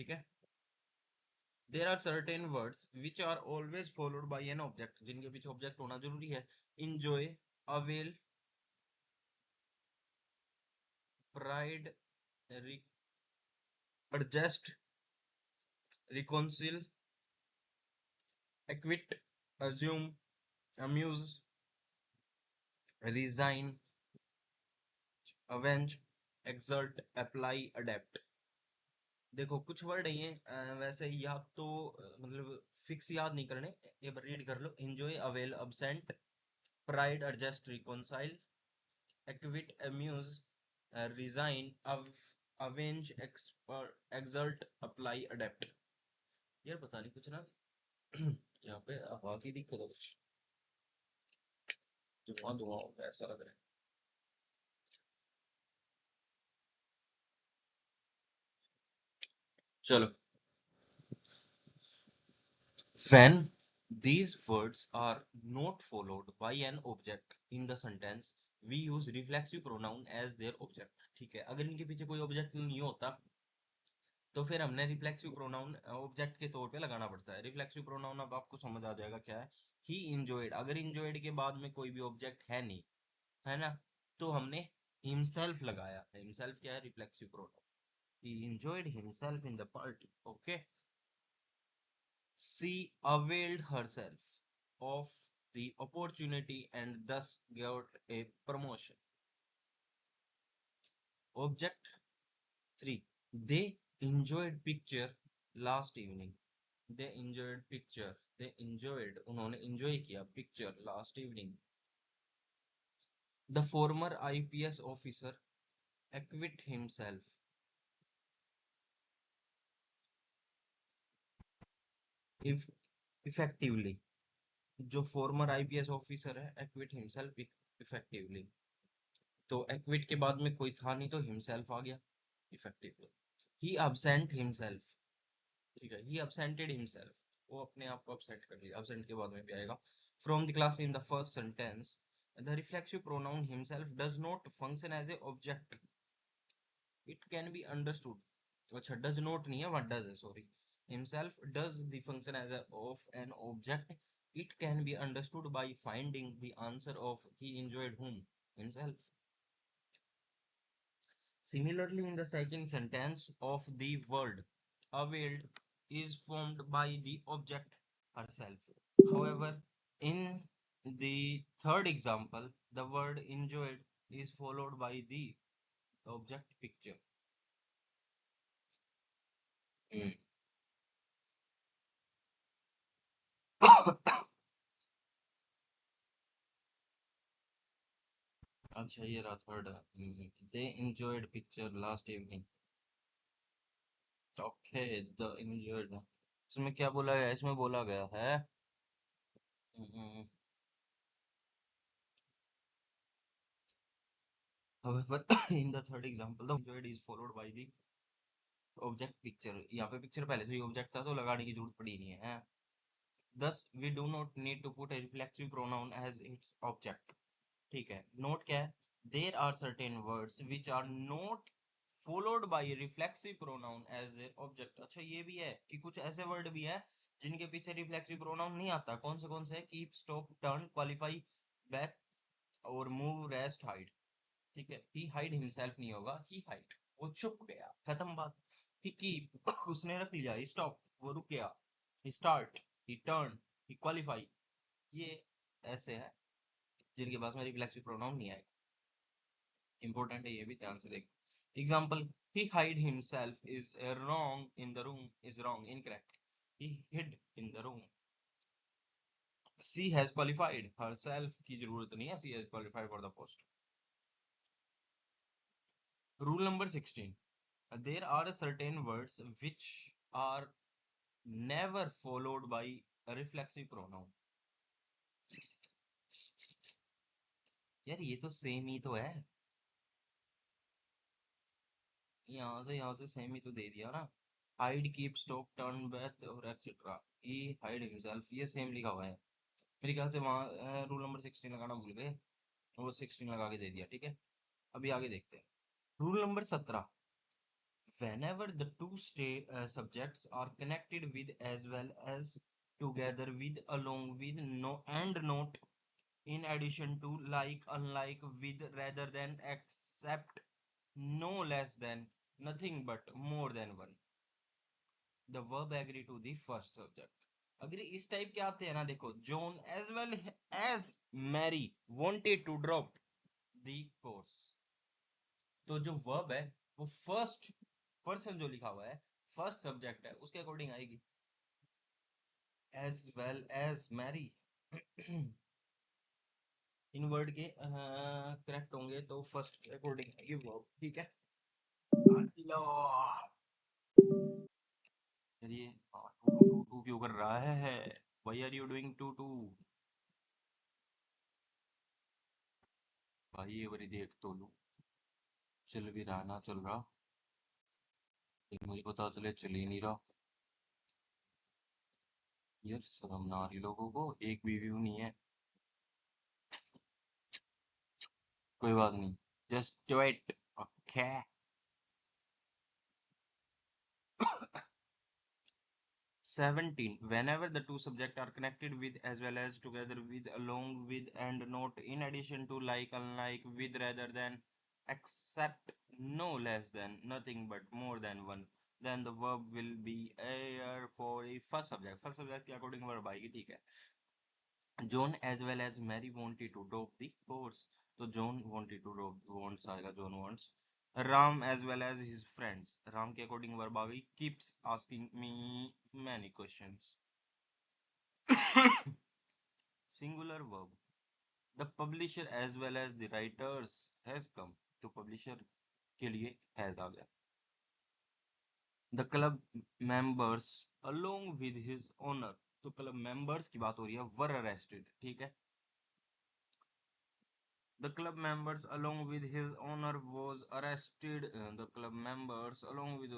ठीक है। There are certain words which are always followed by an object, जिनके पीछे ऑब्जेक्ट होना जरूरी है। Enjoy, avail, pride, adjust, reconcile, acquit, assume, amuse, resign, avenge, exert, apply, adapt. देखो कुछ वर्ड है ये, वैसे याद तो मतलब फिक्स याद नहीं करने, ये बार रीड कर लो। Enjoy, avail, absent, pride, adjust, reconcile, acquit, amuse, resign, avenge, exert, apply, adapt. यार पता नहीं कुछ ना यहाँ पे आवाज ही दिक्कत है कुछ, धुआं धुआं हो गया ऐसा लग रहा है। चलो, when these words are not followed by an object in the sentence, we use reflexive pronoun as their object। ठीक है, अगर इनके पीछे कोई ऑब्जेक्ट नहीं होता तो फिर हमने रिफ्लेक्सिव प्रोनाउन ऑब्जेक्ट के तौर पे लगाना पड़ता है। रिफ्लेक्सिव प्रोनाउन अब आपको समझ आ जाएगा क्या है। ही इंजॉयड, अगर इंजॉयड के बाद में कोई भी ऑब्जेक्ट है नहीं, है ना, तो हमने हिमसेल्फ लगाया। हिमसेल्फ क्या है? Reflexive pronoun. He enjoyed himself in the party. Okay. She availed herself of the opportunity and thus got a promotion. Object 3. They enjoyed picture last evening. They enjoyed picture. They enjoyed, उन्होंने enjoy किया picture last evening. The former IPS officer acquit himself if effectively. जो farmer IPS officer है, equity himself effectively. तो equity के बाद में कोई था नहीं तो हिमसेल्फ आ गया इफेक्टिवली। ही absent हिमसेल्फ, ठीक है, ही absented हिमसेल्फ, वो अपने आप को absent कर लिया, absent के बाद में भी आएगा। From the class in the first sentence, the reflexive pronoun himself does not function as a object, it can be understood. अच्छा, डज नॉट नहीं है, वहां डज है, sorry. Himself does the function as of an object, it can be understood by finding the answer of he enjoyed whom, himself. Similarly, in the second sentence of the word availed is formed by the object herself. However, in the third example, the word enjoyed is followed by the object picture. Hmm. अच्छा, ये रहा third. They enjoyed picture last evening. Okay, the enjoyed, इसमें क्या बोला गया? इसमें बोला गया है हम्म, however, in the third example, the enjoyed is followed by the object picture. यहाँ पे पिक्चर पहले से ही ऑब्जेक्ट था तो लगाने की जरूरत पड़ी नहीं है। Thus we do not need to put a reflexive pronoun as its object। ठीक है, नोट क्या है? There are certain words which are not followed by a reflexive pronoun as their object। अच्छा, ये भी है कि कुछ ऐसे वर्ड भी है जिनके पीछे रिफ्लेक्सिव प्रोनाउन नहीं आता। कौन से? Keep, stop, turn, qualify, back और मूव, रेस्ट, हाइड। ठीक है, ही हाइड हिमसेल्फ नहीं होगा, ही हाइड, वो चुप गया, खत्म बात। ही कीप उसने रख लिया, ही स्टॉप वो रुक गया, he start, he turn, he qualify. ये ऐसे हैं जिनके पास में रिफ्लेक्सिव प्रोनाउन नहीं आएगा। इंपॉर्टेंट है, ये भी ध्यान से देखो। Example, he hide himself is wrong in the room, is wrong, incorrect. He hid in the room. She has qualified herself की जरूरत नहीं है, she has qualified for the post. Rule number 16, there are certain words which are never followed by a reflexive pronoun। यार ये तो same ही तो है, यहाँ से सेम ही तो दे दिया ना। Hide, keep, stop, turn, back और एक्सेट्रा। ये हाइड हिमसेल्फ, ये सेम लिखा हुआ है। मेरे ख्याल से वहाँ रूल नंबर 16 लगाना भूल गए, वो 16 लगा के दे दिया। ठीक है, अभी आगे देखते हैं। Rule number 17, whenever the two subjects are connected with as well as together with along with no and not in addition to like unlike with rather than except no less than nothing but more than one the verb agree to the first subject अगर इस type के आते हैं ना देखो John as well as Mary wanted to drop the course तो जो verb है वो फर्स्ट पर्सन जो लिखा हुआ है फर्स्ट सब्जेक्ट है उसके अकॉर्डिंग आएगी एज वेल एज मैरी इन वर्ड के करेक्ट होंगे तो फर्स्ट के अकॉर्डिंग आएगी वर्ब ठीक है लो यार ये टू टू टू टू क्यों कर रहा है why are you doing to to भाई ये बारी देख तो लूं चल भी रहा ना चल रहा लेकिन मुझे पता चले चल ही नहीं रहा यार शर्म ना आ रही लोगों को एक भी व्यू नहीं है कोई बात नहीं just do it okay 17 whenever the two subjects are connected with as well as together with along with and not in addition to like unlike with rather than except no less than nothing but more than one then the verb will be air for the first subject के according verb आएगी ठीक है John as well as Mary wanted to drop the course तो John wanted to drop wants आएगा John wants Ram as well as his friends Ram के according verb आ गई keeps asking me many questions singular verb the publisher as well as the writers has come तो publisher के लिए has आ गया the club members along with his owner तो club members की बात हो रही है were arrested ठीक है the club members along with his owner was arrested the club members along with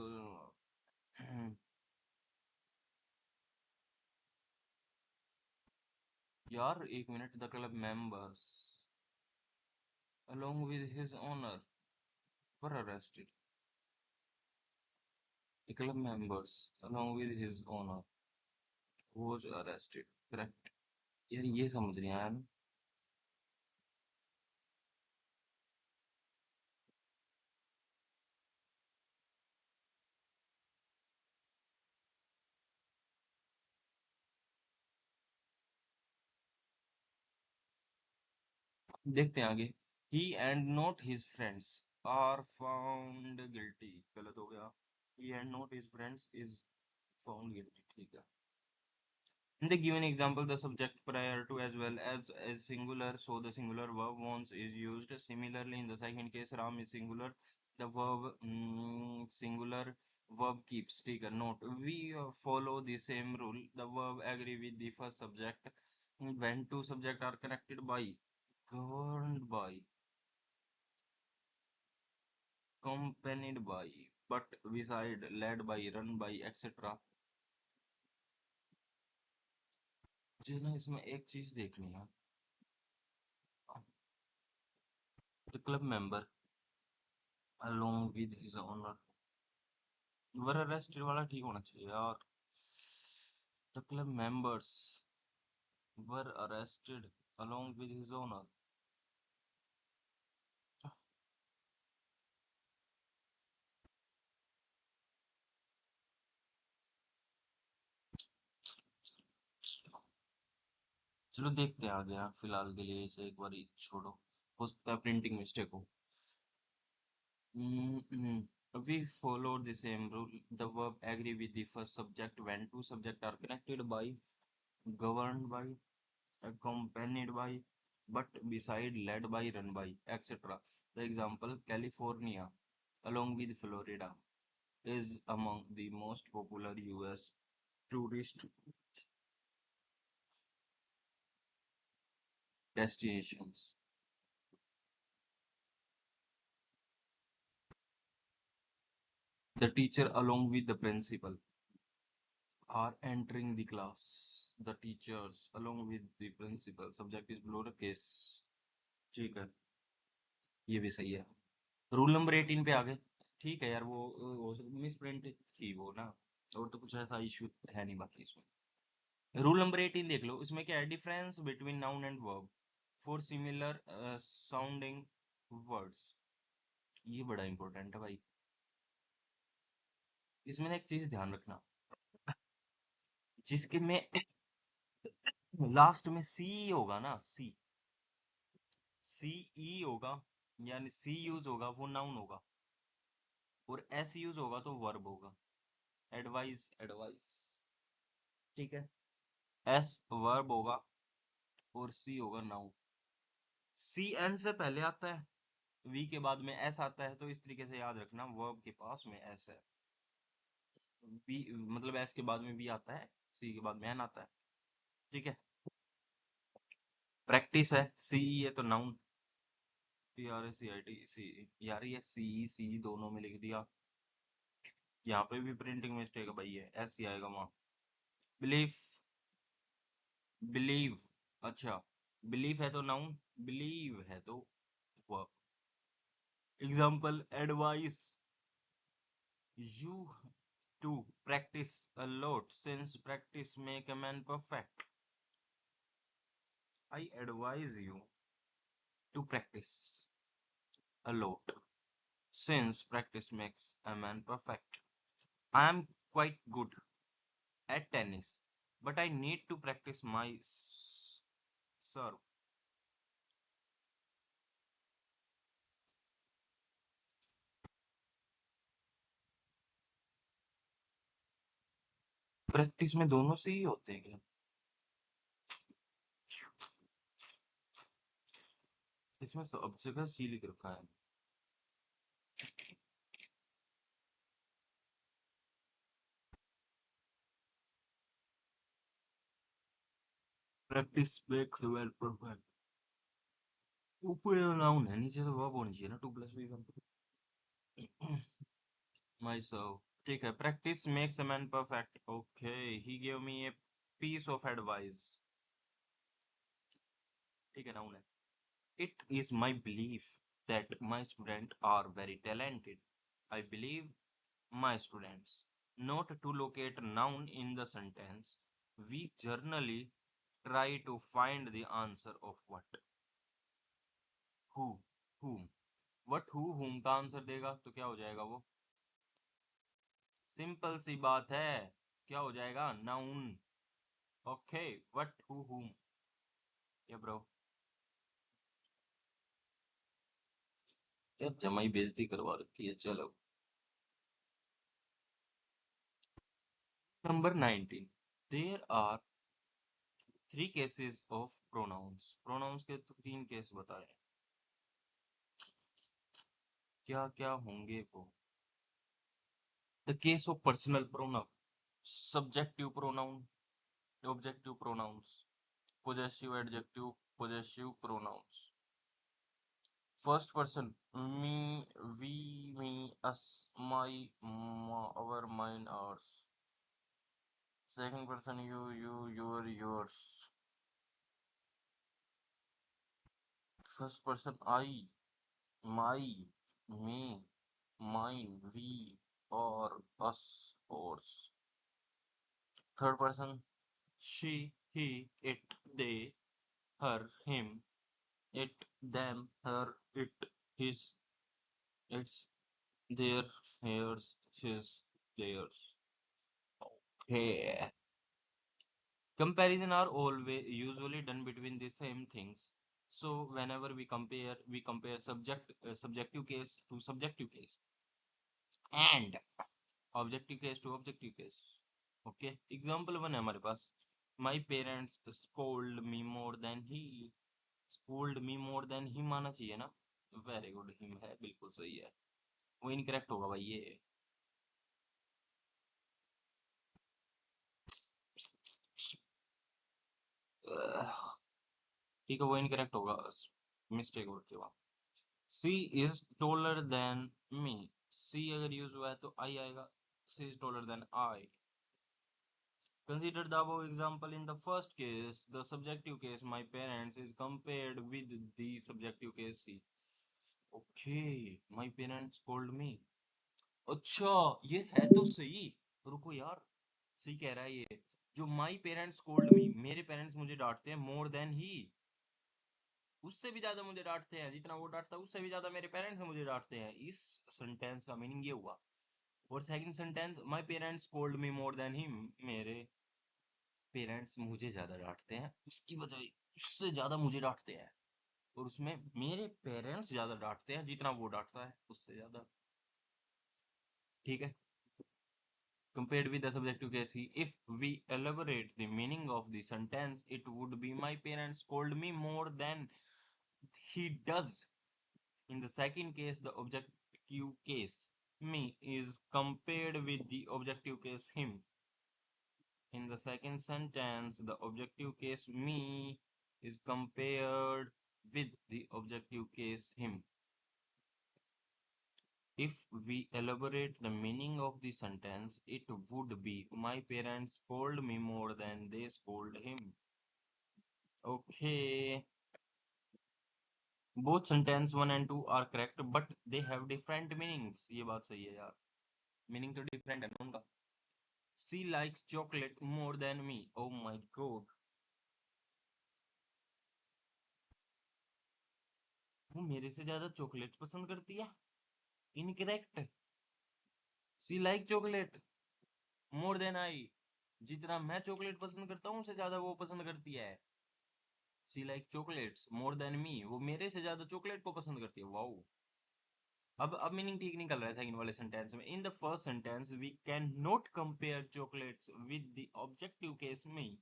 यार एक minute the club members along with his owner were arrested the club members along with his owner was arrested correct यार ये समझ नहीं आया ना देखते हैं आगे he and not his friends are found guilty गलत हो गया he and not his friends is found guilty ठीक है in the given example the subject prior to as well as singular so the singular verb once is used similarly in the second case ram is singular the verb singular verb keeps ठीक है note we follow the same rule the verb agree with the first subject when two subject are connected by governed by accompanied by but beside led by run by etc मुझे ना इसमें एक चीज देखनी है the club member along with his owner were arrested वाला ठीक होना चाहिए यार the club members were arrested along with his owner चलो देखते हैं आगे ना फिलहाल के लिए इसे एक बार छोड़ो हो सकता है प्रिंटिंग मिस्टेक हो we follow the same rule the verb agree with the first subject when two subjects are connected by governed by accompanied by but beside led by run by etc the example California along with Florida is among the most popular US tourist destinations the teacher along with the principal are entering the class the teachers along with the principal subject is lowercase ठीक है ये भी सही है rule number 18 पे आ गए ठीक है यार, वो मिस प्रिंट थी वो ना, और तो कुछ ऐसा इशू है नहीं बाकी इसमें। रूल नंबर 18 देख लो, इसमें क्या है, difference between noun and verb for similar sounding words. ये बड़ा इंपॉर्टेंट है भाई। इसमें ना एक चीज ध्यान रखना, जिसके में लास्ट में सी होगा ना, सी सी ई होगा, यानी सी यूज होगा वो नाउन होगा, और एस यूज होगा तो वर्ब होगा। एडवाइस, एडवाइस, ठीक है। एस वर्ब होगा और सी होगा नाउन। सी एन से पहले आता है, वी के बाद में एस आता है, तो इस तरीके से याद रखना, वर्ब के पास में एस है, बी मतलब एस के बाद में बी आता है, सी के बाद में एन आता है, ठीक है। प्रैक्टिस है, सी है तो noun, P R A C I T C. यार ये सी सी दोनों में लिख दिया, यहाँ पे भी प्रिंटिंग मिस्टेक है भाई, है एस सी आएगा वहाँ। बिलीफ, बिलीव, अच्छा, बिलीफ है तो नाउन, बिलीव है तो verb. Example, advice you to practice a lot since practice make a man perfect. I advise you to practice a lot since practice makes a man perfect. I am quite good at tennis, but I need to practice my serve. Practice में दोनों से ही होते हैं क्या? इसमें सब जगह सी लिख रखा है। Practice makes a man perfect। ऊपर नाउन है, नीचे तो वर्ब होनी चाहिए ना, टू प्लस बी। myself, ठीक है। Practice makes a man perfect, okay. He give me a piece of advice, ठीक है, नाउन है। It is my belief that my student are very talented. I believe my students. Note to locate noun in the sentence, we generally try to find the answer of what, who, whom। What who whom का आंसर देगा तो क्या हो जाएगा वो, simple सी बात है, क्या हो जाएगा, noun. Okay, what who whom, या ब्रो। यार जमाई बेइज्जती करवा रखी है, चलो। Number 19, there are three cases of pronouns. Pronouns के तो तीन केस बताए, क्या क्या होंगे वो। The case of personal pronoun, subjective pronoun, objective pronouns, possessive adjective, possessive pronouns. First person, me, we, me, us, my, our, mine, ours। Second person, you, your, yours। First person, I, my, me, mine, we, और us, ours। Third person, she, he, it, they, her, him, it, them, her, it, his, its, their, hers, his, theirs। Okay। Comparison are always usually done between the same things. So whenever we compare subjective case to subjective case, and objective case to objective case. Okay, example one है हमारे पास, my parents scold me more than he. Scold me more than he माना चाहिए ना, very good, him है, बिल्कुल सही है, वो इनकरेक्ट होगा भाई ये। ठीक है, वो इनकरेक्ट होगा, मिस्टेक होगी वहाँ। सी इज टोलर देन मी, सी अगर यूज हुआ है तो आई आएगा, she is taller than I. Consider the above example. In the first case, the subjective case, my parents, is compared with the subjective case C. Okay, my parents called me. अच्छा, ये है तो सही। रुको यार, सही कह रहा है ये। जो माई पेरेंट्स कोल्ड मी, मेरे पेरेंट्स मुझे डांटते हैं, मोर देन ही, उससे भी ज्यादा मुझे डांटते हैं, जितना वो डांटता है उससे भी ज्यादा मेरे पेरेंट्स मुझे डांटते हैं। इस सेंटेंस का मीनिंग ये हुआ। और second sentence, my parents cold me more than him, मेरे पेरेंट्स मुझे ज्यादा डांटते हैं उसकी बजाय उससे ज्यादा मुझे डांटते हैं। और उसमें मेरे पेरेंट्स ज्यादा डांटते हैं जितना वो डांटता है उससे ज्यादा। ठीक है। Compared with the subjective case, if we elaborate the meaning of the sentence, it would be my parents scold me more than he does. In the second case, the objective case me is compared with the objective case him. In the second sentence, the objective case me is compared with the objective case him. If we elaborate the meaning of the sentence, it would be my parents scold me more than they scold him. Okay. Both sentence 1 and 2 are correct, but they have different meanings. ये बात सही है यार, meaning तो different है ना उनका। She likes chocolate more than me. Oh my god. वो मेरे से ज्यादा चॉकलेट पसंद करती है। Incorrect. She like chocolate more than I, जितना मैं चॉकलेट पसंद करता हूँ उससे ज्यादा वो पसंद करती है। She like chocolates more than me, वो मेरे से ज्यादा चॉकलेट को पसंद करती है। वाओ। अब मीनिंग ठीक निकल रहा है सेकंड वाले सेंटेंस में। In the first sentence we can not compare chocolates with the objective case me.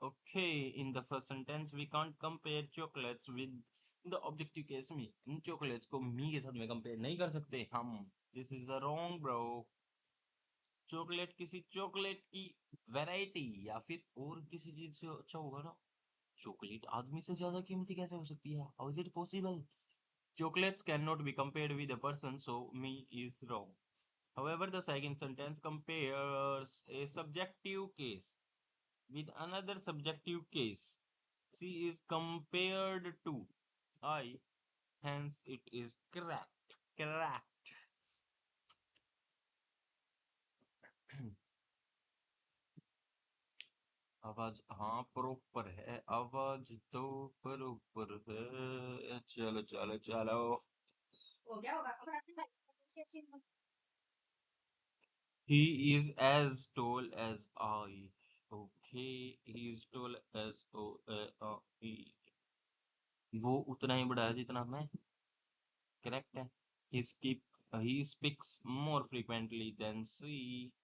Okay, in the first sentence we can't compare chocolates with the objective case me, इन chocolates को me के साथ में compare नहीं कर सकते हम। This is a wrong bro. Chocolate किसी चॉकलेट की वैरायटी या फिर और किसी चीज से अच्छा होगा ना। चॉकलेट आदमी से ज्यादा कीमती कैसे हो सकती है? How is it possible? Chocolates cannot be compared with a person, so me is wrong. However, the second sentence compares a subjective case with another subjective case. She is compared to I, hence it is correct. Correct. आवाज हाँ proper है, आवाज तो proper है। चलो चलो चलो। He is as tall as I. Okay, he is tall as I. वो उतना ही बड़ा है जितना मैं। करेक्ट है। He skip he speaks more frequently than she.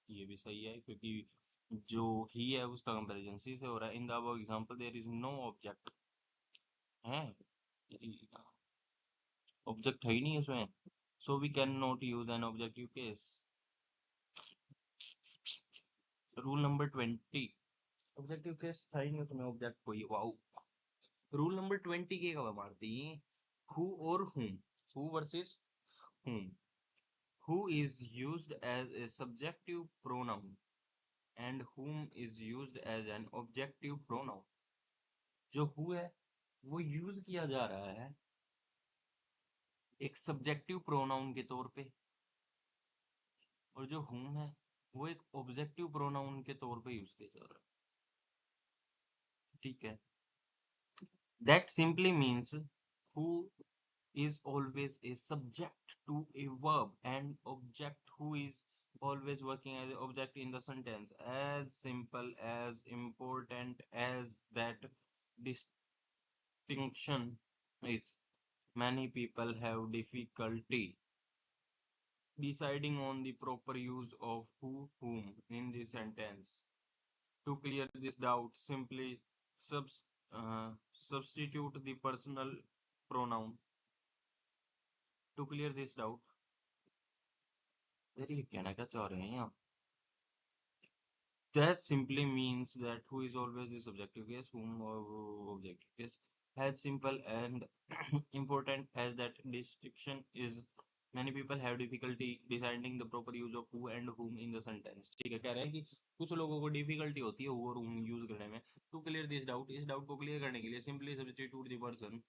ये भी सही है क्योंकि जो ही है उसका कंपैरिजन सी से हो रहा है। In the above example there is no object है, ऑब्जेक्ट है ही नहीं उसमें, so we can not use an objective case. Rule number 20। Objective case था ही नहीं उसमें, ऑब्जेक्ट कोई। वाओ। रूल नंबर 20 के कब मारती? हु और whom, who versus whom। Who is used as a subjective pronoun and whom is used as an objective pronoun। जो who है वो यूज किया जा रहा है एक सब्जेक्टिव प्रोनाउन के तौर पे, और जो whom है वो एक ऑब्जेक्टिव प्रोनाउन के तौर पे यूज किया जा रहा है। ठीक है। That simply means who is always a subject to a verb and object who is always working as an object in the sentence. As simple as important as that distinction is, many people have difficulty deciding on the proper use of who whom in the sentence. To clear this doubt, simply subs- substitute the personal pronoun. To clear this doubt, यार ये कहना क्या चाह रहे हैं आप? That simply means that who is always the subjective case, whom or objective case. As simple and important as that distinction is, many people have difficulty deciding the proper use of who and whom in the sentence। ठीक है, कह रहे हैं कि कुछ लोगों को difficulty होती है who और whom यूज करने में। टू क्लियर दिस डाउट, इस डाउट को क्लियर करने के लिए simply substitute the person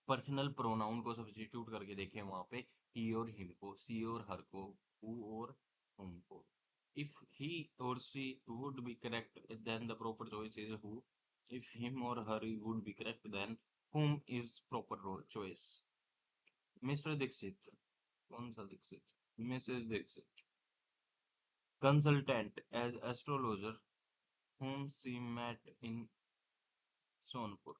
personal pronoun को सब्स्टिट्यूट करके देखें वहां पे ही और हिम को, सी और हर को, हु और हुम को। If he or she would be correct then the proper choice is who, if him or her would be correct then whom is proper choice. Mr Dikshit, कौन सा Dikshit, Mrs Dikshit, consultant as astrologer whom she met in Sonpur.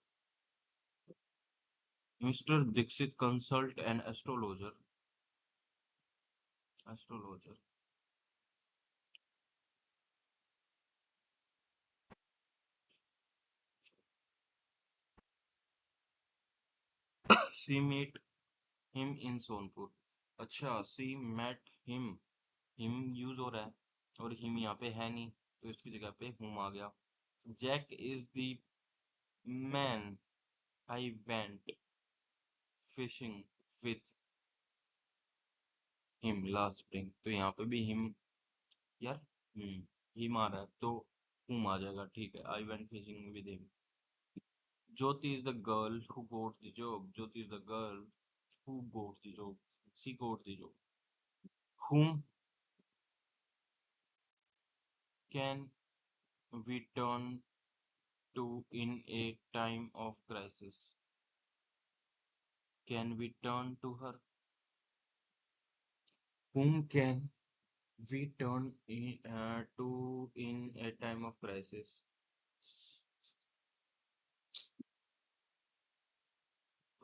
Mr. Dixit consult an astrologer. She met him in Sonpur. अच्छा, she met him, him use हो रहा है और him यहाँ पे है नहीं, तो इसकी जगह पे whom आ गया। Jack is the man I went fishing with him last spring। तो यहाँ पे भी him, यार him आ रहा है तो whom आ जाएगा, ठीक है। I went fishing with him। Jyoti is the girl who got the job। Jyoti is the girl who got the job, she got the job। Whom can we turn to in a time of crisis? Can we turn to her? Whom can we turn to in a time of crisis?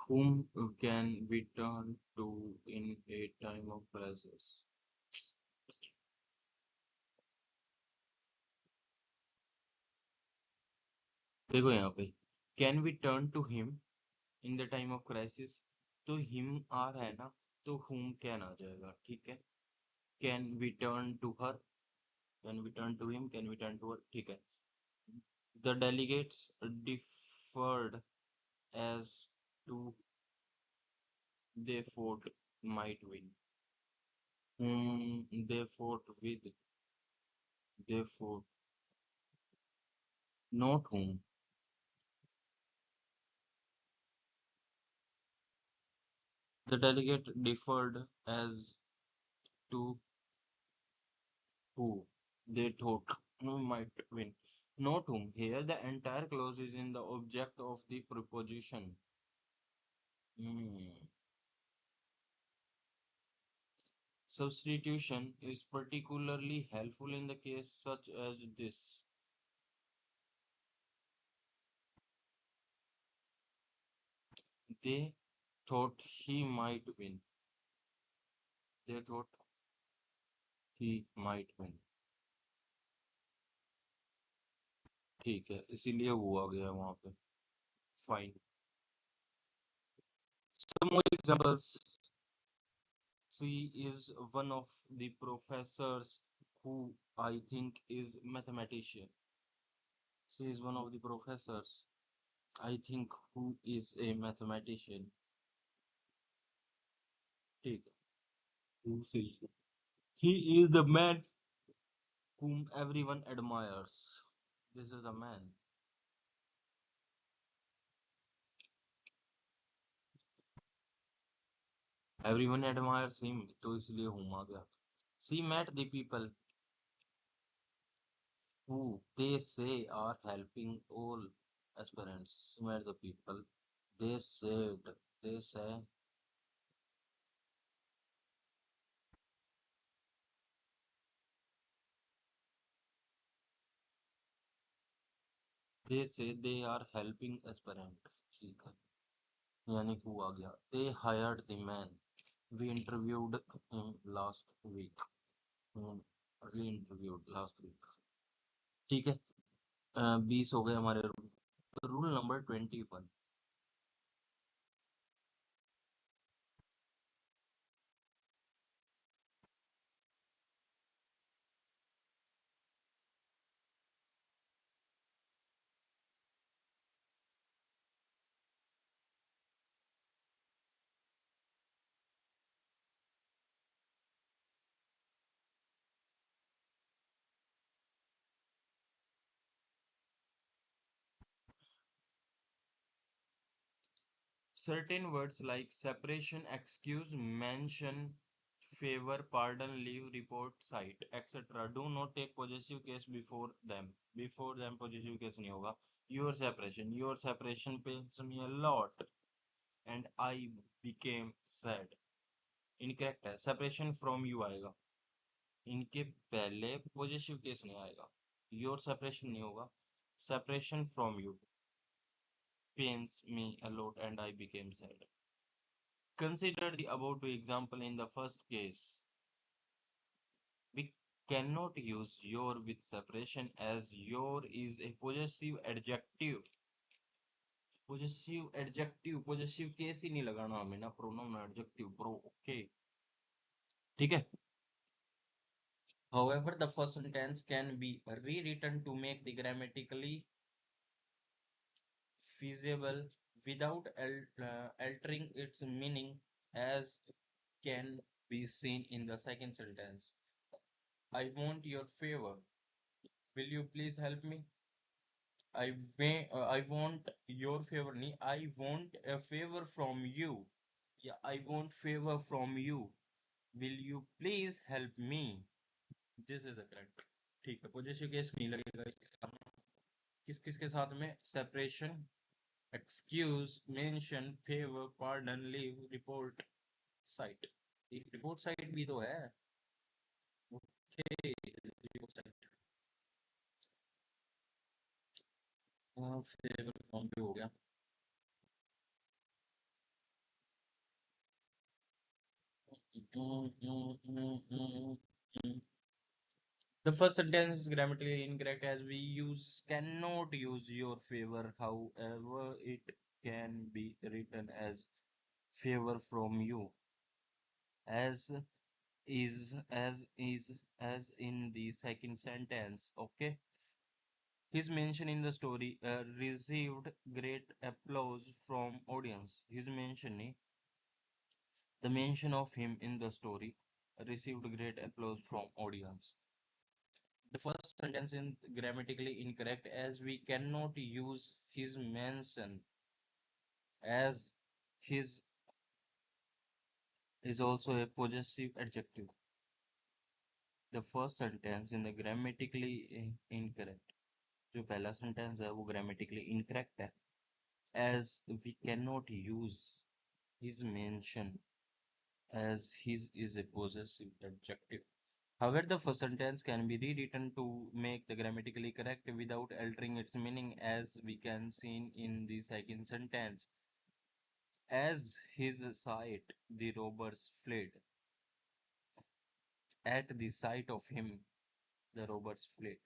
Whom can we turn to in a time of crisis? देखो यहाँ पे can we turn to him in the time of crisis, तो him आ रहा है ना, तो हुम कैन आ जाएगा, ठीक है। Can we turn to her, can we turn to him, can we turn to her, ठीक है। The delegates deferred as to they fort might win. They fort with, they fort, not हुम। The delegate deferred as to who they thought might win, not whom. Here, the entire clause is in the object of the preposition. Hmm. Substitution is particularly helpful in the case such as this. They thought he might win. They thought he might win. ठीक है, इसीलिए वो आ गया वहां पे। Fine. Some more examples. She is one of the professors who I think is mathematician. She is one of the professors I think who is a mathematician. ठीक है, who सही है। He is the man whom everyone admires. This is the man. Everyone admires him, तो इसलिए whom आ गया। She met the people who they say are helping all aspirants. She met the people. They said, they say, they are helping aspirant। ठीक है, यानी who आ गया। They hired the man। We interviewed him last week। री interviewed last week. ठीक है, 20 हो गए हमारे rule. Rule number 21। certain words like separation, excuse, mention, favor, pardon, leave, report, cite, etc. do not take possessive case before them. Before them possessive case नहीं होगा. Your separation pains me a lot and I became sad. Incorrect है. Separation from you आएगा. इनके पहले positive case नहीं आएगा. Your separation नहीं होगा. Separation from you pens me a lot and I became sad. Consider the above two example. In the first case, we cannot use your with separation as your is a possessive adjective. Positive case ही नहीं लगाना हमें ना. Pronoun adjective pro. Okay. ठीक है. However, the first sentence can be rewritten to make the grammatically feasible without altering its meaning, as can be seen in the second sentence. I want your favor. Will you please help me? I want your favor. नहीं, I want a favor from you. Yeah, I want favor from you. Will you please help me? This is the correct. ठीक है. Possessive case नहीं लगेगा इसके साथ में. किस किस के साथ में? Separation, excuse, mention, favour, pardon, leave, report, site. Report site भी तो है. Okay. Report site. Favour form भी हो गया. The first sentence is grammatically incorrect as we cannot use your favor. However, it can be written as favor from you, as as in the second sentence. Okay. His mention in the story received great applause from audience. The mention of him in the story received great applause from audience. The first sentence is grammatically incorrect as we cannot use his mention as his is also a possessive adjective. The first sentence in the grammatically incorrect. जो पहला sentence है वो grammatically incorrect है as we cannot use his mention as his is a possessive adjective. However, the first sentence can be rewritten to make the grammatically correct without altering its meaning, as we can see in the second sentence. As his sight, the robbers fled. At the sight of him, the robbers fled.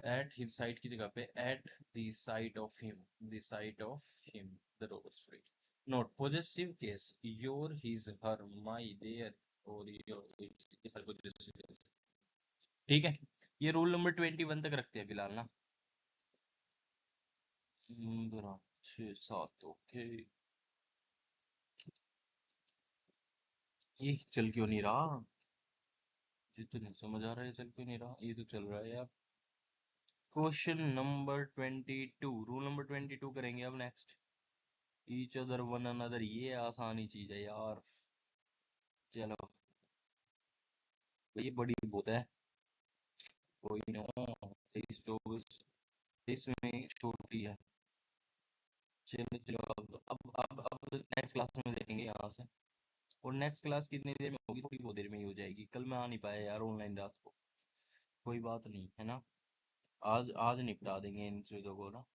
At his sight की जगह पे at the sight of him, the robbers fled. Note possessive case: your, his, her, my, their और your, its ये सारे possessive case. ठीक है. ये rule number 21 तक रखते हैं फिलहाल ना. 15 6 7. ओके. ये चल क्यों नहीं रहा? ये तो नहीं समझ आ रहा है. चल क्यों नहीं रहा? ये तो चल रहा है यार. Question number 22. रूल नंबर 22 करेंगे अब next. Each other one another. ये आसानी चीज है यार. चलो. ये बड़ी बहुत है. कोई ना. 23 24 इसमें छोटी है. चलो चलो. अब नेक्स्ट क्लास में देखेंगे यहाँ से. और नेक्स्ट क्लास कितनी देर में होगी? थोड़ी बहुत देर में ही हो जाएगी. कल मैं आ नहीं पाया यार ऑनलाइन रात को. कोई बात नहीं है ना. आज आज निपटा देंगे इन चीज़ों को ना.